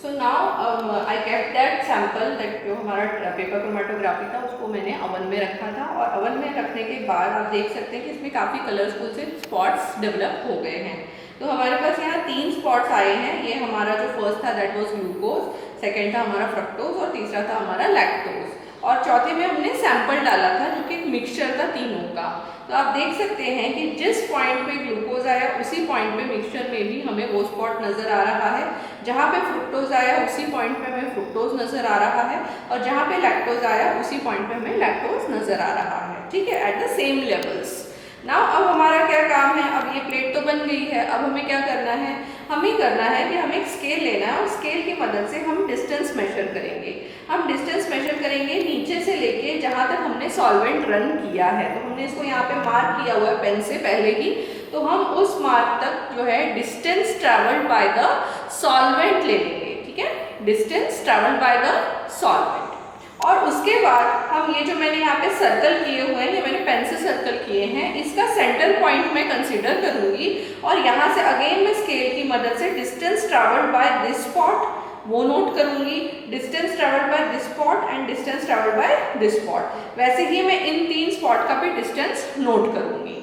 So now I kept that sample that जो हमारा paper chromatography था उसको मैंने अवन में रखा था, और अवन में रखने के बाद आप देख सकते हैं कि इसमें काफ़ी कलरफुल से स्पॉट्स डेवलप हो गए हैं। तो हमारे पास यहाँ 3 स्पॉट्स आए हैं। ये हमारा जो फर्स्ट था दैट वाज ग्लूकोज, सेकेंड था हमारा फ्रक्टोज और तीसरा था हमारा लैक्टोज, और चौथे में हमने सैंपल डाला था जो कि एक मिक्सचर था तीनों का। तो आप देख सकते हैं कि जिस पॉइंट पे ग्लूकोज आया उसी पॉइंट पे मिक्सचर में भी हमें वो स्पॉट नज़र आ रहा है, जहाँ पे फ्रुक्टोज आया उसी पॉइंट पे हमें फ्रुक्टोज नज़र आ रहा है, और जहाँ पे लैक्टोज आया उसी पॉइंट पे हमें लैक्टोज नज़र आ रहा है। ठीक है, at the same levels. Now अब हमारा क्या काम है, अब ये प्लेट तो बन गई है, अब हमें क्या करना है, हमें करना है कि हमें एक स्केल लेना है और स्केल की मदद से हम डिस्टेंस मेजर करेंगे। हम डिस्टेंस मेजर करेंगे नीचे से लेके जहाँ तक हमने सॉल्वेंट रन किया है। तो हमने इसको यहाँ पे मार्क किया हुआ है पेन से पहले ही, तो हम उस मार्क तक जो है distance travelled by the solvent ले लेंगे। ठीक है, distance travelled by the solvent. और उसके बाद हम ये जो मैंने यहाँ पे सर्कल किए हुए हैं, ये मैंने पेन से सर्कल किए हैं, इसका सेंटर पॉइंट मैं कंसीडर करूंगी, और यहाँ से अगेन मैं स्केल की मदद से distance travelled by this spot वो नोट करूंगी, distance travelled by this spot and distance travelled by this spot. वैसे ही मैं इन 3 स्पॉट का भी डिस्टेंस नोट करूंगी।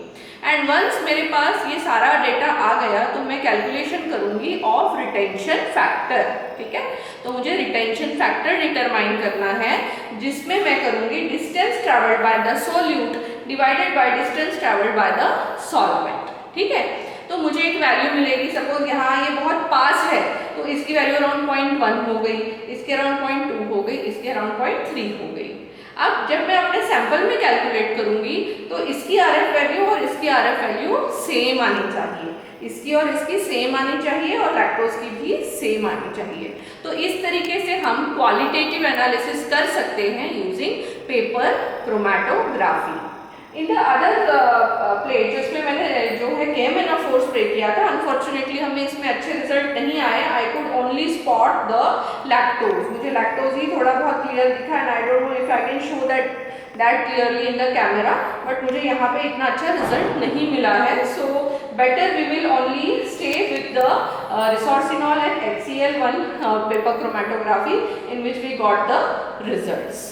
एंड वंस मेरे पास ये सारा डेटा आ गया तो मैं कैलकुलेशन करूंगी ऑफ रिटेंशन फैक्टर। ठीक है, तो मुझे रिटेंशन फैक्टर डिटरमाइन करना है, जिसमें मैं करूंगी distance travelled by the solute divided by distance travelled by the solvent. ठीक है, तो मुझे एक वैल्यू मिलेगी, सपोज यहाँ ये बहुत पास है तो इसकी वैल्यू अराउंड 0.1 हो गई, इसके अराउंड 0.2 हो गई, इसके अराउंड 0.3 हो गई। अब जब मैं अपने सैंपल में कैलकुलेट करूंगी तो इसकी आरएफ वैल्यू और इसकी आरएफ वैल्यू सेम आनी चाहिए, इसकी और इसकी सेम आनी चाहिए, और लैक्टोज की भी सेम आनी चाहिए। तो इस तरीके से हम क्वालिटेटिव एनालिसिस कर सकते हैं using paper chromatography. In the other plate जिसमें मैंने जो है KMnO4 स्प्रे किया था, अनफॉर्चुनेटली हमें इसमें अच्छे रिजल्ट नहीं आए। I could only spot the lactose, मुझे लैक्टोज ही थोड़ा बहुत क्लियर दिखा, and I don't know if I can show that clearly in the camera, but मुझे यहाँ पे इतना अच्छा रिजल्ट नहीं मिला है। So better we will only stay with the resorcinol and HCl1 paper chromatography in which we got the results.